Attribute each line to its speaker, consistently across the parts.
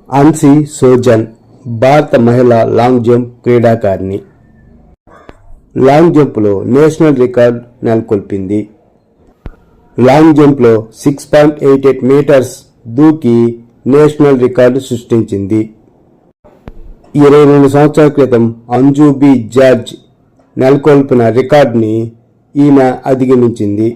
Speaker 1: అన్సీ సోజన్ భారత మహిళా long jump క్రీడాకారిణి. లాంగ్ జంప్లో నేషనల్ రికార్డ్ నెలకొల్పింది. లాంగ్ జంప్లో 6.88 మీటర్స్ దూకి నేషనల్ రికార్డు సృష్టించింది. 22 సంవత్సరాల క్రితం అంజు బి జార్జ్ నెలకొల్పిన రికార్డుని ఈమె అధిగమించింది.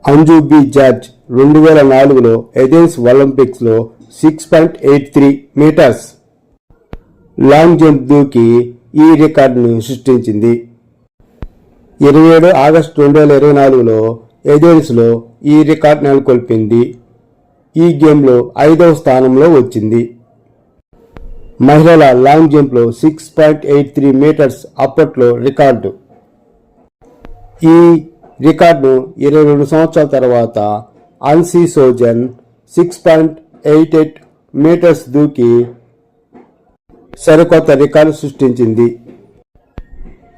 Speaker 1: అంజు బి జార్జ్ 2004లో ఏథెన్స్ ఒలింపిక్స్లో 6.83 మీటర్స్ లాంగ్ జంప్ దూకి ఈ రికార్డును సృష్టించింది. 27 ఆగస్టు 2024లో ఏథెన్స్లో ఈ రికార్డు నెలకొల్పింది. ఈ గేమ్లో 5వ స్థానంలో వచ్చింది. మహిళల లాంగ్ జంప్లో 6.83 మీటర్స్ అప్పట్లో రికార్డు. ఈ రికార్డును 22 సంవత్సరాల తర్వాత అన్సీ సోజన్ 6.88 మీటర్స్ దూకి సరికొత్త రికార్డు సృష్టించింది.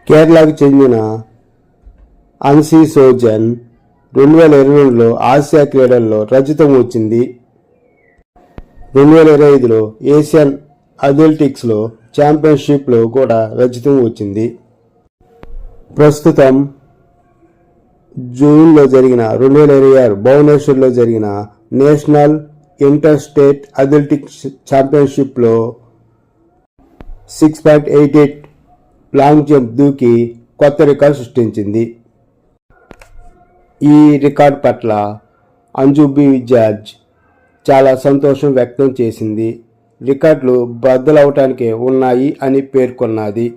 Speaker 1: కేరళకు చెందిన అన్సీ సోజన్ 2022లో ఆసియా క్రీడల్లో రజతం వచ్చింది. 2025లో ఏషియన్ అథ్లెటిక్స్లో ఛాంపియన్షిప్లో కూడా రజతం వచ్చింది. ప్రస్తుతం జూన్లో జరిగిన 2026 భువనేశ్వర్లో జరిగిన నేషనల్ ఇంటర్ స్టేట్ అథ్లెటిక్స్ ఛాంపియన్షిప్లో 6.88 లాంగ్ జంప్ దూకి కొత్త రికార్డు సృష్టించింది. ఈ రికార్డు పట్ల అంజు బి జార్జ్ చాలా సంతోషం వ్యక్తం చేసింది. రికార్డులు బద్దలవటానికే ఉన్నాయి అని పేర్కొన్నది.